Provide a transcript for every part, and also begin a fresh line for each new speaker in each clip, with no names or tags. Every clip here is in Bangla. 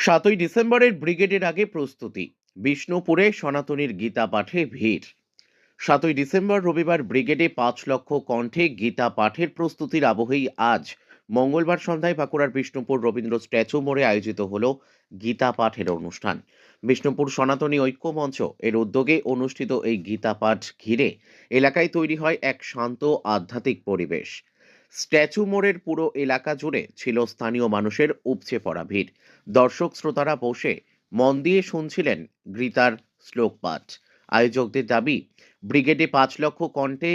7ই ডিসেম্বরের ব্রিগেডের আগে প্রস্তুতি। বিষ্ণুপুরে সনাতনীর গীতা পাঠে ভিড়। 7ই ডিসেম্বর রবিবার ব্রিগেডে 5 লক্ষ কণ্ঠে গীতা পাঠের প্রস্তুতির আবহেই আজ মঙ্গলবার সন্ধ্যায় বাঁকুড়ার বিষ্ণুপুর রবীন্দ্র স্ট্যাচু মোড়ে আয়োজিত হল গীতা পাঠের অনুষ্ঠান। বিষ্ণুপুর সনাতনী ঐক্য মঞ্চ এর উদ্যোগে অনুষ্ঠিত এই গীতা পাঠ ঘিরে এলাকায় তৈরি হয় এক শান্ত আধ্যাত্মিক পরিবেশ। স্ট্যাচু মোড়ের পুরো এলাকা জুড়ে ছিল স্থানীয় মানুষের উপচে পড়া ভিড়। দর্শক শ্রোতারা বসে মন দিয়ে শুনছিলেন গীতার শ্লোক পাঠ। আয়োজকদের দাবি, ব্রিগেডে 5 লক্ষ কণ্ঠে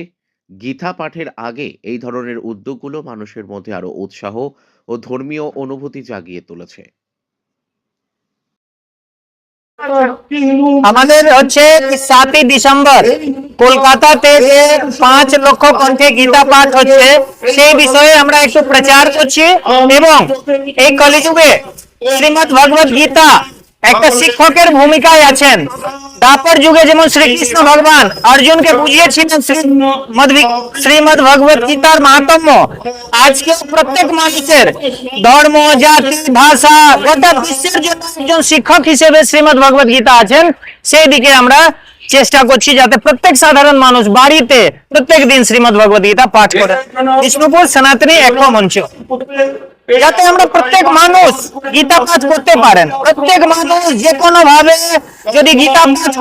গীতা পাঠের আগে এই ধরনের উদ্যোগগুলো মানুষের মধ্যে আরো উৎসাহ ও ধর্মীয় অনুভূতি জাগিয়ে তুলেছে।
আমাদের হচ্ছে 7ই ডিসেম্বর কলকাতাতে যে 5 লক্ষ কণ্ঠে গীতা পাঠ হচ্ছে সেই বিষয়ে আমরা একটু প্রচার করছি। এবং এই কলিযুগে শ্রীমদ্ ভগবত গীতা একটা শিক্ষকের ভূমিকায় আছেন। দাপর যুগে যেমন শ্রীকৃষ্ণ ভগবান অর্জুনকে বুঝিয়েছিলেন শ্রীমদ্ ভগবত গীতার মাহাত্ম্য, আজকে প্রত্যেক মানুষের ধর্ম, জাতি, ভাষা, গোটা বিশ্বের জন্য একজন শিক্ষক হিসেবে শ্রীমদ্ ভগবত গীতা আছেন। সেই দিকে আমরা চেষ্টা করছি যাতে প্রত্যেক সাধারণ মানুষ বাড়িতে প্রত্যেক দিন শ্রীমদ্ ভগবত গীতা পাঠ করে। বিষ্ণুপুর সনাতনী ঐক্য মঞ্চ, যাতে আমরা প্রত্যেক মানুষ গীতা পাঠ করতে পারেন। প্রত্যেক মানুষ যে কোনো ভাবে যদি গীতা পাঠ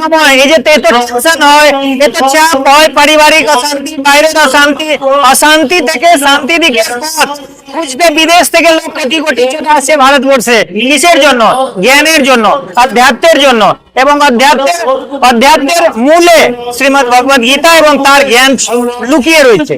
সময় এই যে এত টেনশন হয়, এত চাপ হয়, পারিবারিক অশান্তি, বাইরের অশান্তি, অশান্তি থেকে শান্তি দিকে পথ খুঁজতে বিদেশ থেকে লোক কোটি কোটি চলে আসে ভারতবর্ষে। কিসের জন্য? জ্ঞানের জন্য, আধ্যাত্মের জন্য। এবং অধ্যাত্মের মূলে শ্রীমদ্ ভগবত গীতা এবং তার জ্ঞান লুকিয়ে রয়েছে।